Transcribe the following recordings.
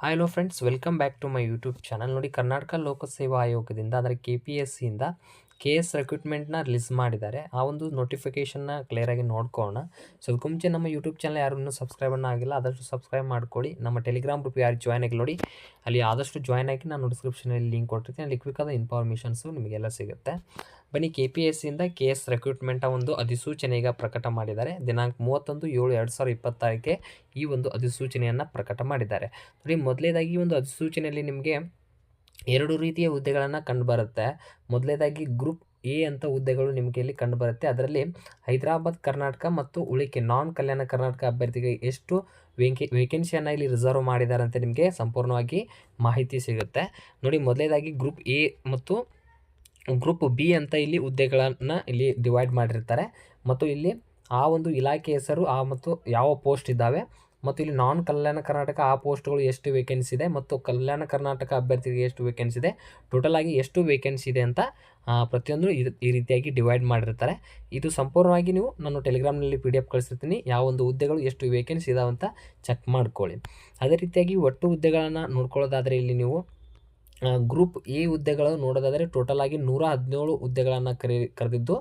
Hi hello friends, welcome back to my YouTube channel. ನೋಡಿ, ಕರ್ನಾಟಕ ಲೋಕಸೇವಾ ಆಯೋಗದಿಂದ ಅಂದರೆ KPSCಯಿಂದ KS ರಿಕ್ರೂಟ್ಮೆಂಟ್ನ ರಿಲೀಸ್ ಮಾಡಿದ್ದಾರೆ. ಆ ಒಂದು ನೋಟಿಫಿಕೇಷನ್ನ ಕ್ಲಿಯರಾಗಿ ನೋಡ್ಕೊಳ್ಳೋಣ. ಸೊ ಅದಕ್ಕೂ ಮುಂಚೆ ನಮ್ಮ ಯೂಟ್ಯೂಬ್ ಚಾನಲ್ ಯಾರು ಇನ್ನೂ ಸಬ್ಸ್ಕ್ರೈಬನ್ನು ಆಗಿಲ್ಲ, ಆದಷ್ಟು ಸಬ್ಸ್ಕ್ರೈಬ್ ಮಾಡ್ಕೊಳ್ಳಿ. ನಮ್ಮ ಟೆಲಿಗ್ರಾಮ್ ಗ್ರೂಪ್ ಯಾರು ಜಾಯ್ನ್ ಆಗಿ ನೋಡಿ, ಅಲ್ಲಿ ಆದಷ್ಟು ಜಾಯ್ನ್ ಆಗಿ ನಾನು ಡಿಸ್ಕ್ರಿಪ್ಷನಲ್ಲಿ ಲಿಂಕ್ ಕೊಟ್ಟಿರ್ತೀನಿ. ಅಲ್ಲಿ ಕ್ವಿಕ್ಕಾದ ಇನ್ಫಾರ್ಮೇಷನ್ಸು ನಿಮಗೆಲ್ಲ ಸಿಗುತ್ತೆ. ಬನ್ನಿ, KPSCಯಿಂದ KS ರಿಕ್ರೂಟ್ಮೆಂಟ್ ಒಂದು ಅಧಿಸೂಚನೆ ಈಗ ಪ್ರಕಟ ಮಾಡಿದ್ದಾರೆ. ದಿನಾಂಕ 31/7/2026 ಈ ಒಂದು ಅಧಿಸೂಚನೆಯನ್ನು ಪ್ರಕಟ ಮಾಡಿದ್ದಾರೆ. ನೋಡಿ, ಮೊದಲನೇದಾಗಿ ಈ ಒಂದು ಅಧಿಸೂಚನೆಯಲ್ಲಿ ನಿಮಗೆ ಎರಡು ರೀತಿಯ ಹುದ್ದೆಗಳನ್ನು ಕಂಡುಬರುತ್ತೆ. ಮೊದಲನೇದಾಗಿ ಗ್ರೂಪ್ ಎ ಅಂತ ಹುದ್ದೆಗಳು ನಿಮಗೆ ಇಲ್ಲಿ ಕಂಡುಬರುತ್ತೆ. ಅದರಲ್ಲಿ ಹೈದರಾಬಾದ್, ಕರ್ನಾಟಕ ಮತ್ತು ಉಳಿಕೆ ನಾನ್ ಕಲ್ಯಾಣ ಕರ್ನಾಟಕ ಅಭ್ಯರ್ಥಿಗೆ ಎಷ್ಟು ವೇಕೆನ್ಸಿಯನ್ನು ಇಲ್ಲಿ ರಿಸರ್ವ್ ಮಾಡಿದ್ದಾರೆ ಅಂತ ನಿಮಗೆ ಸಂಪೂರ್ಣವಾಗಿ ಮಾಹಿತಿ ಸಿಗುತ್ತೆ. ನೋಡಿ, ಮೊದಲನೇದಾಗಿ ಗ್ರೂಪ್ ಎ ಮತ್ತು ಗ್ರೂಪ್ ಬಿ ಅಂತ ಇಲ್ಲಿ ಹುದ್ದೆಗಳನ್ನು ಇಲ್ಲಿ ಡಿವೈಡ್ ಮಾಡಿರ್ತಾರೆ. ಮತ್ತು ಇಲ್ಲಿ ಆ ಒಂದು ಇಲಾಖೆ ಹೆಸರು ಮತ್ತು ಯಾವ ಪೋಸ್ಟ್ ಇದ್ದಾವೆ, ಮತ್ತು ಇಲ್ಲಿ ನಾನ್ ಕಲ್ಯಾಣ ಕರ್ನಾಟಕ ಆ ಪೋಸ್ಟ್ಗಳು ಎಷ್ಟು ವೇಕೆನ್ಸಿ ಇದೆ, ಮತ್ತು ಕಲ್ಯಾಣ ಕರ್ನಾಟಕ ಅಭ್ಯರ್ಥಿಗೆ ಎಷ್ಟು ವೇಕೆನ್ಸಿ ಇದೆ, ಟೋಟಲ್ ಆಗಿ ಎಷ್ಟು ವೇಕೆನ್ಸಿ ಇದೆ ಅಂತ ಪ್ರತಿಯೊಂದು ಈ ರೀತಿಯಾಗಿ ಡಿವೈಡ್ ಮಾಡಿರ್ತಾರೆ. ಇದು ಸಂಪೂರ್ಣವಾಗಿ ನೀವು ನಾನು ಟೆಲಿಗ್ರಾಮ್ನಲ್ಲಿ PDF ಕಳಿಸಿರ್ತೀನಿ. ಯಾವ ಒಂದು ಹುದ್ದೆಗಳು ಎಷ್ಟು ವೇಕೆನ್ಸಿ ಇದಾವೆ ಅಂತ ಚೆಕ್ ಮಾಡ್ಕೊಳ್ಳಿ. ಅದೇ ರೀತಿಯಾಗಿ ಒಟ್ಟು ಹುದ್ದೆಗಳನ್ನು ನೋಡ್ಕೊಳ್ಳೋದಾದರೆ ಇಲ್ಲಿ ನೀವು ಗ್ರೂಪ್ ಎ ಹುದ್ದೆಗಳು ನೋಡೋದಾದರೆ ಟೋಟಲ್ ಆಗಿ 117 ಹುದ್ದೆಗಳನ್ನು ಕರೆದಿದ್ದು,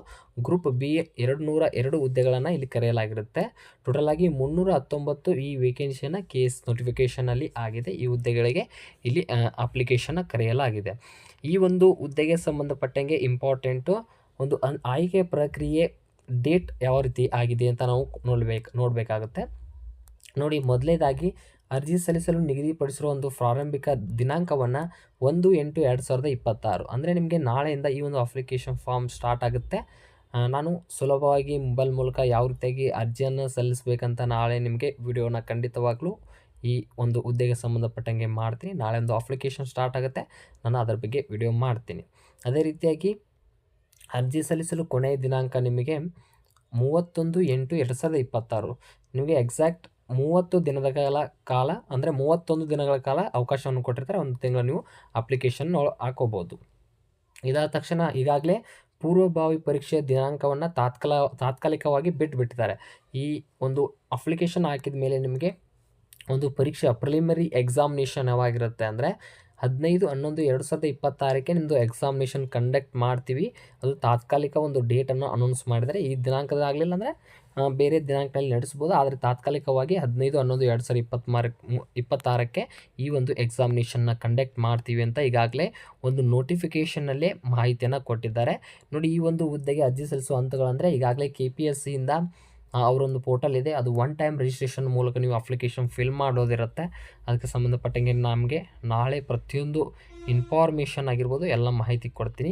ಗ್ರೂಪ್ ಬಿ 202 ಹುದ್ದೆಗಳನ್ನು ಇಲ್ಲಿ ಕರೆಯಲಾಗಿರುತ್ತೆ. ಟೋಟಲ್ ಆಗಿ 319 ಈ ವೇಕೆನ್ಸಿಯನ್ನು KS ನೋಟಿಫಿಕೇಷನಲ್ಲಿ ಆಗಿದೆ. ಈ ಹುದ್ದೆಗಳಿಗೆ ಇಲ್ಲಿ ಅಪ್ಲಿಕೇಶನ್ನ ಕರೆಯಲಾಗಿದೆ. ಈ ಒಂದು ಹುದ್ದೆಗೆ ಸಂಬಂಧಪಟ್ಟಂಗೆ ಇಂಪಾರ್ಟೆಂಟು ಒಂದು ಆಯ್ಕೆ ಪ್ರಕ್ರಿಯೆ ಡೇಟ್ ಯಾವ ರೀತಿ ಆಗಿದೆ ಅಂತ ನಾವು ನೋಡಬೇಕಾಗುತ್ತೆ. ನೋಡಿ, ಮೊದಲನೇದಾಗಿ ಅರ್ಜಿ ಸಲ್ಲಿಸಲು ನಿಗದಿಪಡಿಸಿರುವ ಒಂದು ಪ್ರಾರಂಭಿಕ ದಿನಾಂಕವನ್ನು 1/8/2026 ಅಂದರೆ ನಿಮಗೆ ನಾಳೆಯಿಂದ ಈ ಒಂದು ಅಪ್ಲಿಕೇಶನ್ ಫಾರ್ಮ್ ಸ್ಟಾರ್ಟ್ ಆಗುತ್ತೆ. ನಾನು ಸುಲಭವಾಗಿ ಮೊಬೈಲ್ ಮೂಲಕ ಯಾವ ರೀತಿಯಾಗಿ ಅರ್ಜಿಯನ್ನು ಸಲ್ಲಿಸಬೇಕಂತ ನಾಳೆ ನಿಮಗೆ ವಿಡಿಯೋನ ಖಂಡಿತವಾಗ್ಲೂ ಈ ಒಂದು ಹುದ್ದೆಗೆ ಸಂಬಂಧಪಟ್ಟಂಗೆ ಮಾಡ್ತೀನಿ. ನಾಳೆ ಒಂದು ಅಪ್ಲಿಕೇಶನ್ ಸ್ಟಾರ್ಟ್ ಆಗುತ್ತೆ, ನಾನು ಅದರ ಬಗ್ಗೆ ವಿಡಿಯೋ ಮಾಡ್ತೀನಿ. ಅದೇ ರೀತಿಯಾಗಿ ಅರ್ಜಿ ಸಲ್ಲಿಸಲು ಕೊನೆಯ ದಿನಾಂಕ ನಿಮಗೆ 31/8/2026. ನಿಮಗೆ ಎಕ್ಸಾಕ್ಟ್ 30 ದಿನದ ಕಾಲ ಅಂದರೆ 31 ದಿನಗಳ ಕಾಲ ಅವಕಾಶವನ್ನು ಕೊಟ್ಟಿರ್ತಾರೆ. ಒಂದು ತಿಂಗಳು ನೀವು ಅಪ್ಲಿಕೇಶನ್ ಹಾಕೋಬೋದು. ಇದಾದ ತಕ್ಷಣ ಈಗಾಗಲೇ ಪೂರ್ವಭಾವಿ ಪರೀಕ್ಷೆಯ ದಿನಾಂಕವನ್ನು ತಾತ್ಕಾಲಿಕವಾಗಿ ಬಿಟ್ಟಿದ್ದಾರೆ. ಈ ಒಂದು ಅಪ್ಲಿಕೇಶನ್ ಹಾಕಿದ ಮೇಲೆ ನಿಮಗೆ ಒಂದು ಪರೀಕ್ಷೆ ಪ್ರಿಲಿಮಿನರಿ ಎಕ್ಸಾಮಿನೇಷನ್ ಯಾವಾಗಿರುತ್ತೆ ಅಂದರೆ 15/11/2026 ನಿಮ್ಮದು ಎಕ್ಸಾಮಿನೇಷನ್ ಕಂಡಕ್ಟ್ ಮಾಡ್ತೀವಿ. ಅದು ತಾತ್ಕಾಲಿಕ ಒಂದು ಡೇಟನ್ನು ಅನೌನ್ಸ್ ಮಾಡಿದರೆ ಈ ದಿನಾಂಕದಾಗಲಿಲ್ಲ ಅಂದರೆ ಬೇರೆ ದಿನಾಂಕದಲ್ಲಿ ನಡೆಸ್ಬೋದು. ಆದರೆ ತಾತ್ಕಾಲಿಕವಾಗಿ 15/11/2026 ಈ ಒಂದು ಎಕ್ಸಾಮಿನೇಷನ್ನ ಕಂಡಕ್ಟ್ ಮಾಡ್ತೀವಿ ಅಂತ ಈಗಾಗಲೇ ಒಂದು ನೋಟಿಫಿಕೇಷನ್ನಲ್ಲೇ ಮಾಹಿತಿಯನ್ನು ಕೊಟ್ಟಿದ್ದಾರೆ. ನೋಡಿ, ಈ ಒಂದು ಹುದ್ದೆಗೆ ಅರ್ಜಿ ಸಲ್ಲಿಸುವ ಹಂತಗಳಂದರೆ ಈಗಾಗಲೇ KPSCಯಿಂದ ಅವರೊಂದು ಪೋರ್ಟಲ್ ಇದೆ. ಅದು ಒನ್ ಟೈಮ್ ರಿಜಿಸ್ಟ್ರೇಷನ್ ಮೂಲಕ ನೀವು ಅಪ್ಲಿಕೇಶನ್ ಫಿಲ್ ಮಾಡೋದಿರುತ್ತೆ. ಅದಕ್ಕೆ ಸಂಬಂಧಪಟ್ಟಂಗೆ ನಮಗೆ ನಾಳೆ ಪ್ರತಿಯೊಂದು ಇನ್ಫಾರ್ಮೇಷನ್ ಆಗಿರ್ಬೋದು ಎಲ್ಲ ಮಾಹಿತಿ ಕೊಡ್ತೀನಿ.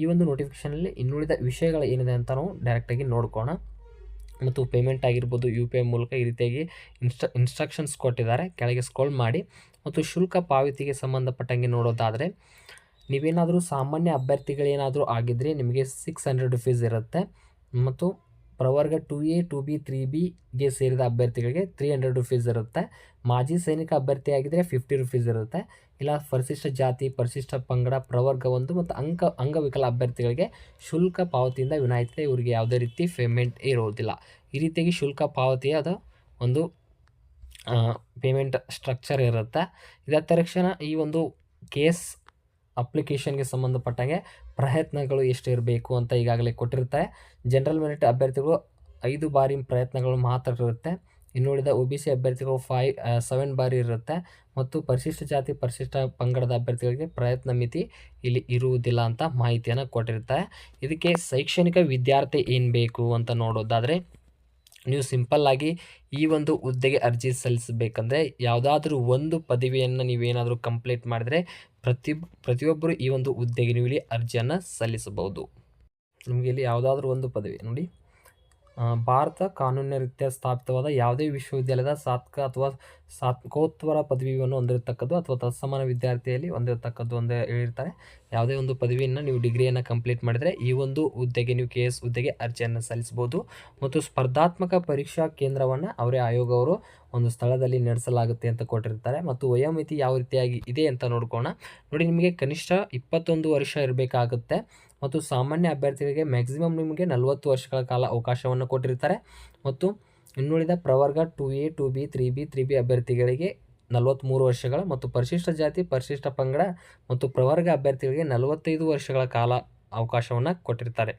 ಈ ಒಂದು ನೋಟಿಫಿಕೇಷನಲ್ಲಿ ಇನ್ನುಳಿದ ವಿಷಯಗಳು ಏನಿದೆ ಅಂತ ನಾವು ಡೈರೆಕ್ಟಾಗಿ ನೋಡ್ಕೋಣ. ಮತ್ತು ಪೇಮೆಂಟ್ ಆಗಿರ್ಬೋದು UPI ಮೂಲಕ ಈ ರೀತಿಯಾಗಿ ಇನ್ಸ್ಟ್ರಕ್ಷನ್ಸ್ ಕೊಟ್ಟಿದ್ದಾರೆ. ಕೆಳಗೆ ಸ್ಕ್ರೋಲ್ ಮಾಡಿ. ಮತ್ತು ಶುಲ್ಕ ಪಾವತಿಗೆ ಸಂಬಂಧಪಟ್ಟಂಗೆ ನೋಡೋದಾದರೆ ನೀವೇನಾದರೂ ಸಾಮಾನ್ಯ ಅಭ್ಯರ್ಥಿಗಳೇನಾದರೂ ಆಗಿದ್ದರೆ ನಿಮಗೆ 600 ರುಪೀಸ್ ಇರುತ್ತೆ. ಮತ್ತು ಪ್ರವರ್ಗ 2A 2B 3Bಗೆ ಸೇರಿದ ಅಭ್ಯರ್ಥಿಗಳಿಗೆ 300 ರುಪೀಸ್ ಇರುತ್ತೆ. ಮಾಜಿ ಸೈನಿಕ ಅಭ್ಯರ್ಥಿ ಆಗಿದ್ದರೆ 50 ರುಪೀಸ್ ಇರುತ್ತೆ. ಇಲ್ಲ ಪರಿಶಿಷ್ಟ ಜಾತಿ, ಪರಿಶಿಷ್ಟ ಪಂಗಡ, ಪ್ರವರ್ಗ 1 ಮತ್ತು ಅಂಗವಿಕಲ ಅಭ್ಯರ್ಥಿಗಳಿಗೆ ಶುಲ್ಕ ಪಾವತಿಯಿಂದ ವಿನಾಯಿತಿ. ಇವರಿಗೆ ಯಾವುದೇ ರೀತಿ ಪೇಮೆಂಟ್ ಇರೋದಿಲ್ಲ. ಈ ರೀತಿಯಾಗಿ ಶುಲ್ಕ ಪಾವತಿಯಾದ ಒಂದು ಪೇಮೆಂಟ್ ಸ್ಟ್ರಕ್ಚರ್ ಇರುತ್ತೆ. ಇದಾದ ತಕ್ಷಣ ಈ ಒಂದು KS ಅಪ್ಲಿಕೇಶನ್ಗೆ ಸಂಬಂಧಪಟ್ಟಂಗೆ ಪ್ರಯತ್ನಗಳು ಎಷ್ಟು ಇರಬೇಕು ಅಂತ ಈಗಾಗಲೇ ಕೊಟ್ಟಿರ್ತಾರೆ. ಜನರಲ್ ಮೆರಿಟ್ ಅಭ್ಯರ್ಥಿಗಳು 5 ಬಾರಿ ಪ್ರಯತ್ನಗಳು ಮಾತ್ರ ಇರುತ್ತೆ. ಇನ್ನುಳಿದ OBC ಅಭ್ಯರ್ಥಿಗಳು 7 ಬಾರಿ ಇರುತ್ತೆ. ಮತ್ತು ಪರಿಶಿಷ್ಟ ಜಾತಿ, ಪರಿಶಿಷ್ಟ ಪಂಗಡದ ಅಭ್ಯರ್ಥಿಗಳಿಗೆ ಪ್ರಯತ್ನ ಮಿತಿ ಇಲ್ಲಿ ಇರುವುದಿಲ್ಲ ಅಂತ ಮಾಹಿತಿಯನ್ನು ಕೊಟ್ಟಿರ್ತಾರೆ. ಇದಕ್ಕೆ ಶೈಕ್ಷಣಿಕ ವಿದ್ಯಾರ್ಥಿ ಏನು ಬೇಕು ಅಂತ ನೋಡೋದಾದರೆ ನೀವು ಸಿಂಪಲ್ಲಾಗಿ ಈ ಒಂದು ಹುದ್ದೆಗೆ ಅರ್ಜಿ ಸಲ್ಲಿಸಬೇಕಂದ್ರೆ ಯಾವುದಾದ್ರೂ ಒಂದು ಪದವಿಯನ್ನು ನೀವೇನಾದರೂ ಕಂಪ್ಲೀಟ್ ಮಾಡಿದರೆ ಪ್ರತಿಯೊಬ್ಬರು ಈ ಒಂದು ಹುದ್ದೆಗೆ ನೀವು ಇಲ್ಲಿ ಅರ್ಜಿಯನ್ನು ಸಲ್ಲಿಸಬಹುದು. ನಿಮಗೆ ಇಲ್ಲಿ ಯಾವುದಾದ್ರೂ ಒಂದು ಪದವಿ ನೋಡಿ, ಭಾರತ ಕಾನೂನಿನ ರೀತ್ಯ ಸ್ಥಾಪಿತವಾದ ಯಾವುದೇ ವಿಶ್ವವಿದ್ಯಾಲಯದ ಸ್ನಾತಕ ಅಥವಾ ಸ್ನಾತಕೋತ್ತರ ಪದವಿಯನ್ನು ಹೊಂದಿರತಕ್ಕದ್ದು ಅಥವಾ ತತ್ಸಮಾನ ವಿದ್ಯಾರ್ಥಿಯಲ್ಲಿ ಹೊಂದಿರತಕ್ಕದ್ದು ಒಂದೇ ಹೇಳಿರ್ತಾರೆ. ಯಾವುದೇ ಒಂದು ಪದವಿಯನ್ನು ನೀವು ಡಿಗ್ರಿಯನ್ನು ಕಂಪ್ಲೀಟ್ ಮಾಡಿದರೆ ಈ ಒಂದು ಹುದ್ದೆಗೆ ನೀವು KS ಹುದ್ದೆಗೆ ಅರ್ಜಿಯನ್ನು ಸಲ್ಲಿಸ್ಬೋದು. ಮತ್ತು ಸ್ಪರ್ಧಾತ್ಮಕ ಪರೀಕ್ಷಾ ಕೇಂದ್ರವನ್ನು ಅವರೇ ಆಯೋಗವರು ಒಂದು ಸ್ಥಳದಲ್ಲಿ ನಡೆಸಲಾಗುತ್ತೆ ಅಂತ ಕೊಟ್ಟಿರ್ತಾರೆ. ಮತ್ತು ವಯೋಮಿತಿ ಯಾವ ರೀತಿಯಾಗಿ ಇದೆ ಅಂತ ನೋಡ್ಕೋಣ. ನೋಡಿ, ನಿಮಗೆ ಕನಿಷ್ಠ 21 ವರ್ಷ ಇರಬೇಕಾಗುತ್ತೆ. ಮತ್ತು ಸಾಮಾನ್ಯ ಅಭ್ಯರ್ಥಿಗಳಿಗೆ ಮ್ಯಾಕ್ಸಿಮಮ್ ನಿಮಗೆ 40 ವರ್ಷಗಳ ಕಾಲ ಅವಕಾಶವನ್ನು ಕೊಟ್ಟಿರ್ತಾರೆ. ಮತ್ತು ಇನ್ನುಳಿದ ಪ್ರವರ್ಗ 2A 2B 3B 3B ಅಭ್ಯರ್ಥಿಗಳಿಗೆ 43 ವರ್ಷಗಳ ಮತ್ತು ಪರಿಶಿಷ್ಟ ಜಾತಿ, ಪರಿಶಿಷ್ಟ ಪಂಗಡ ಮತ್ತು ಪ್ರವರ್ಗ ಅಭ್ಯರ್ಥಿಗಳಿಗೆ 45 ವರ್ಷಗಳ ಕಾಲ ಅವಕಾಶವನ್ನು ಕೊಟ್ಟಿರ್ತಾರೆ.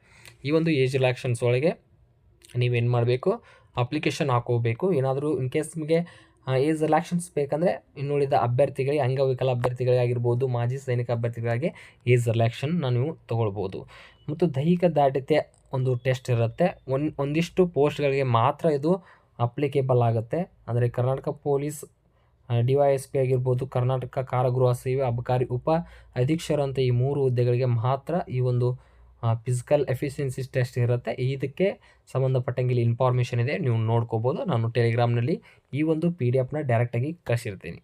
ಈ ಒಂದು ಏಜ್ ರಿಲ್ಯಾಕ್ಸೇಷನ್ಸ್ ಒಳಗೆ ನೀವೇನು ಮಾಡಬೇಕು, ಅಪ್ಲಿಕೇಶನ್ ಹಾಕೋಬೇಕು. ಏನಾದರೂ ಇನ್ ಕೇಸ್ ನಿಮಗೆ ಏಜ್ ರಿಲ್ಯಾಕ್ಸೇಷನ್ಸ್ ಬೇಕಂದರೆ ಇನ್ನುಳಿದ ಅಭ್ಯರ್ಥಿಗಳಿಗೆ, ಅಂಗವಿಕಲ ಅಭ್ಯರ್ಥಿಗಳಾಗಿರ್ಬೋದು, ಮಾಜಿ ಸೈನಿಕ ಅಭ್ಯರ್ಥಿಗಳಿಗೆ ಏಜ್ ರಿಲ್ಯಾಕ್ಸೇಷನ್ನ ನೀವು ತೊಗೊಳ್ಬೋದು. ಮತ್ತು ದೈಹಿಕ ದಾಢ್ಯತೆ ಒಂದು ಟೆಸ್ಟ್ ಇರುತ್ತೆ. ಒಂದಿಷ್ಟು ಪೋಸ್ಟ್ಗಳಿಗೆ ಮಾತ್ರ ಇದು ಅಪ್ಲಿಕೇಬಲ್ ಆಗುತ್ತೆ. ಅಂದರೆ ಕರ್ನಾಟಕ ಪೊಲೀಸ್ DYSP ಆಗಿರ್ಬೋದು, ಕರ್ನಾಟಕ ಕಾರಾಗೃಹ ಸೇವೆ ಅಬಕಾರಿ ಉಪ ಅಧೀಕ್ಷರು ಅಂತ ಈ 3 ಹುದ್ದೆಗಳಿಗೆ ಮಾತ್ರ ಈ ಒಂದು ಫಿಸಿಕಲ್ ಎಫಿಷಿಯನ್ಸಿ ಟೆಸ್ಟ್ ಇರುತ್ತೆ. ಇದಕ್ಕೆ ಸಂಬಂಧಪಟ್ಟಂಗೆ ಇಲ್ಲಿ ಇನ್ಫಾರ್ಮೇಷನ್ ಇದೆ, ನೀವು ನೋಡ್ಕೋಬೋದು. ನಾನು ಟೆಲಿಗ್ರಾಮ್ನಲ್ಲಿ ಈ ಒಂದು PDF ಡೈರೆಕ್ಟಾಗಿ ಕಳಿಸಿರ್ತೀನಿ.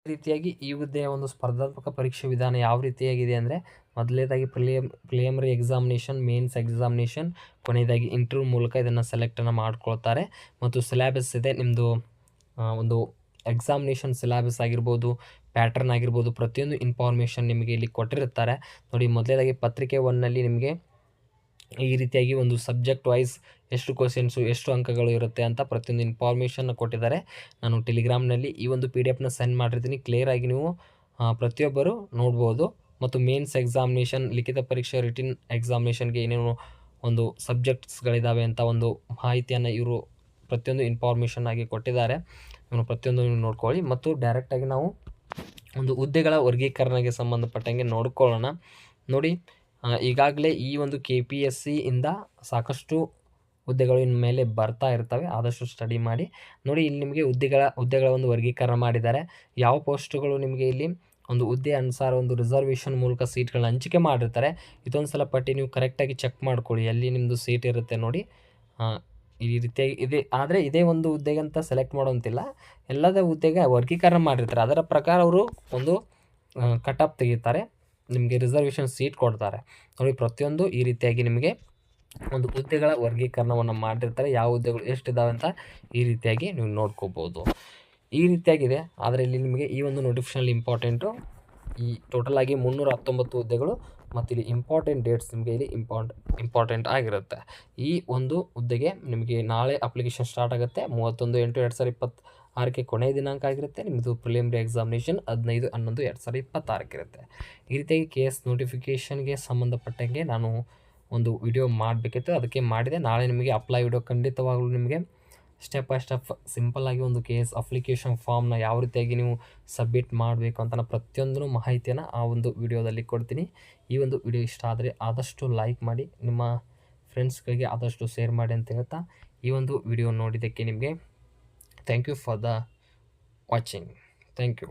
ಈ ರೀತಿಯಾಗಿ ಈ ಹುದ್ದೆಯ ಒಂದು ಸ್ಪರ್ಧಾತ್ಮಕ ಪರೀಕ್ಷೆ ವಿಧಾನ ಯಾವ ರೀತಿಯಾಗಿದೆ ಅಂದರೆ, ಮೊದಲನೇದಾಗಿ ಪ್ರಿಲಿಮಿನರಿ ಎಕ್ಸಾಮಿನೇಷನ್, ಮೇನ್ಸ್ ಎಕ್ಸಾಮಿನೇಷನ್, ಕೊನೆಯದಾಗಿ ಇಂಟರ್ವ್ಯೂ ಮೂಲಕ ಇದನ್ನು ಸೆಲೆಕ್ಟನ್ನು ಮಾಡ್ಕೊಳ್ತಾರೆ. ಮತ್ತು ಸಿಲೆಬಸ್ ಇದೆ ನಿಮ್ಮದು, ಒಂದು ಎಕ್ಸಾಮಿನೇಷನ್ ಸಿಲೆಬಸ್ ಆಗಿರ್ಬೋದು, ಪ್ಯಾಟರ್ನ್ ಆಗಿರ್ಬೋದು, ಪ್ರತಿಯೊಂದು ಇನ್ಫಾರ್ಮೇಷನ್ ನಿಮಗೆ ಇಲ್ಲಿ ಕೊಟ್ಟಿರ್ತಾರೆ. ನೋಡಿ, ಮೊದಲನೇದಾಗಿ ಪತ್ರಿಕೆ 1ನಲ್ಲಿ ನಿಮಗೆ ಈ ರೀತಿಯಾಗಿ ಒಂದು ಸಬ್ಜೆಕ್ಟ್ ವೈಸ್ ಎಷ್ಟು ಕ್ವಶನ್ಸು, ಎಷ್ಟು ಅಂಕಗಳು ಇರುತ್ತೆ ಅಂತ ಪ್ರತಿಯೊಂದು ಇನ್ಫಾರ್ಮೇಷನ್ನ ಕೊಟ್ಟಿದ್ದಾರೆ. ನಾನು ಟೆಲಿಗ್ರಾಮ್ನಲ್ಲಿ ಈ ಒಂದು PDF ಸೆಂಡ್ ಮಾಡಿರ್ತೀನಿ. ಕ್ಲಿಯರಾಗಿ ನೀವು ಪ್ರತಿಯೊಬ್ಬರು ನೋಡ್ಬೋದು. ಮತ್ತು ಮೇನ್ಸ್ ಎಕ್ಸಾಮಿನೇಷನ್, ಲಿಖಿತ ಪರೀಕ್ಷೆ, ರಿಟಿನ್ ಎಕ್ಸಾಮಿನೇಷನ್ಗೆ ಏನೇನು ಒಂದು ಸಬ್ಜೆಕ್ಟ್ಸ್ಗಳಿದ್ದಾವೆ ಅಂತ ಒಂದು ಮಾಹಿತಿಯನ್ನು ಇವರು ಪ್ರತಿಯೊಂದು ಇನ್ಫಾರ್ಮೇಷನ್ ಆಗಿ ಕೊಟ್ಟಿದ್ದಾರೆ. ಇವನು ಪ್ರತಿಯೊಂದು ನೀವು ನೋಡ್ಕೊಳ್ಳಿ. ಮತ್ತು ಡೈರೆಕ್ಟಾಗಿ ನಾವು ಒಂದು ಹುದ್ದೆಗಳ ವರ್ಗೀಕರಣಕ್ಕೆ ಸಂಬಂಧಪಟ್ಟಂಗೆ ನೋಡ್ಕೊಳ್ಳೋಣ. ನೋಡಿ, ಈಗಾಗಲೇ ಈ ಒಂದು KPSC ಇಂದ ಸಾಕಷ್ಟು ಹುದ್ದೆಗಳು ಇನ್ನು ಮೇಲೆ ಬರ್ತಾ ಇರ್ತವೆ. ಆದಷ್ಟು ಸ್ಟಡಿ ಮಾಡಿ. ನೋಡಿ, ಇಲ್ಲಿ ನಿಮಗೆ ಹುದ್ದೆಗಳ ಒಂದು ವರ್ಗೀಕರಣ ಮಾಡಿದ್ದಾರೆ. ಯಾವ ಪೋಸ್ಟುಗಳು ನಿಮಗೆ ಇಲ್ಲಿ ಒಂದು ಹುದ್ದೆ ಅನುಸಾರ ಒಂದು ರಿಸರ್ವೇಷನ್ ಮೂಲಕ ಸೀಟ್ಗಳನ್ನ ಹಂಚಿಕೆ ಮಾಡಿರ್ತಾರೆ. ಇದೊಂದು ಸಲ ಪಟ್ಟಿ ನೀವು ಕರೆಕ್ಟಾಗಿ ಚೆಕ್ ಮಾಡ್ಕೊಳ್ಳಿ, ಎಲ್ಲಿ ನಿಮ್ಮದು ಸೀಟ್ ಇರುತ್ತೆ ನೋಡಿ. ಈ ರೀತಿಯಾಗಿ ಇದೆ. ಆದರೆ ಇದೇ ಒಂದು ಹುದ್ದೆಗೆ ಅಂತ ಸೆಲೆಕ್ಟ್ ಮಾಡೋಂತಿಲ್ಲ, ಎಲ್ಲದ ಹುದ್ದೆಗೆ ವರ್ಗೀಕರಣ ಮಾಡಿರ್ತಾರೆ. ಅದರ ಪ್ರಕಾರ ಅವರು ಒಂದು ಕಟ್ ಆಫ್ ತೆಗಿತಾರೆ, ನಿಮಗೆ ರಿಸರ್ವೇಷನ್ ಸೀಟ್ ಕೊಡ್ತಾರೆ. ನೋಡಿ, ಪ್ರತಿಯೊಂದು ಈ ರೀತಿಯಾಗಿ ನಿಮಗೆ ಒಂದು ಹುದ್ದೆಗಳ ವರ್ಗೀಕರಣವನ್ನು ಮಾಡಿರ್ತಾರೆ. ಯಾವ ಹುದ್ದೆಗಳು ಎಷ್ಟಿದ್ದಾವೆ ಅಂತ ಈ ರೀತಿಯಾಗಿ ನೀವು ನೋಡ್ಕೋಬೋದು. ಈ ರೀತಿಯಾಗಿದೆ. ಆದರೆ ಇಲ್ಲಿ ನಿಮಗೆ ಈ ಒಂದು ನೋಟಿಫಿಕೇಷನಲ್ಲಿ ಇಂಪಾರ್ಟೆಂಟು, ಈ ಟೋಟಲ್ ಆಗಿ 319 ಹುದ್ದೆಗಳು ಮತ್ತು ಇಲ್ಲಿ ಇಂಪಾರ್ಟೆಂಟ್ ಡೇಟ್ಸ್ ನಿಮಗೆ ಇಲ್ಲಿ ಇಂಪಾರ್ಟೆಂಟ್ ಆಗಿರುತ್ತೆ. ಈ ಒಂದು ಹುದ್ದೆಗೆ ನಿಮಗೆ ನಾಳೆ ಅಪ್ಲಿಕೇಶನ್ ಸ್ಟಾರ್ಟ್ ಆಗುತ್ತೆ. 31/8/2026ಕ್ಕೆ ಕೊನೆಯ ದಿನಾಂಕ ಆಗಿರುತ್ತೆ. ನಿಮ್ಮದು ಪ್ರಿಲಿಮಿನರಿ ಎಕ್ಸಾಮಿನೇಷನ್ 15/11/2026 ಇರುತ್ತೆ. ಈ ರೀತಿಯಾಗಿ KS ನೋಟಿಫಿಕೇಷನ್ಗೆ ಸಂಬಂಧಪಟ್ಟಂಗೆ ನಾನು ಒಂದು ವಿಡಿಯೋ ಮಾಡಬೇಕಿತ್ತು, ಅದಕ್ಕೆ ಮಾಡಿದೆ. ನಾಳೆ ನಿಮಗೆ ಅಪ್ಲೈ ವಿಡಿಯೋ ಖಂಡಿತವಾಗಲೂ ನಿಮಗೆ ಸ್ಟೆಪ್ ಬೈ ಸ್ಟೆಪ್ ಸಿಂಪಲ್ಲಾಗಿ ಒಂದು KS ಅಪ್ಲಿಕೇಶನ್ ಫಾರ್ಮ್ನ ಯಾವ ರೀತಿಯಾಗಿ ನೀವು ಸಬ್ಮಿಟ್ ಮಾಡಬೇಕು ಅಂತ ಪ್ರತಿಯೊಂದು ಮಾಹಿತಿಯನ್ನು ಆ ಒಂದು ವಿಡಿಯೋದಲ್ಲಿ ಕೊಡ್ತೀನಿ. ಈ ಒಂದು ವಿಡಿಯೋ ಇಷ್ಟ ಆದರೆ ಆದಷ್ಟು ಲೈಕ್ ಮಾಡಿ, ನಿಮ್ಮ ಫ್ರೆಂಡ್ಸ್ಗಳಿಗೆ ಆದಷ್ಟು ಶೇರ್ ಮಾಡಿ ಅಂತ ಹೇಳ್ತಾ, ಈ ಒಂದು ವಿಡಿಯೋ ನೋಡಿದ್ದಕ್ಕೆ ನಿಮಗೆ thank you for the watching. Thank you.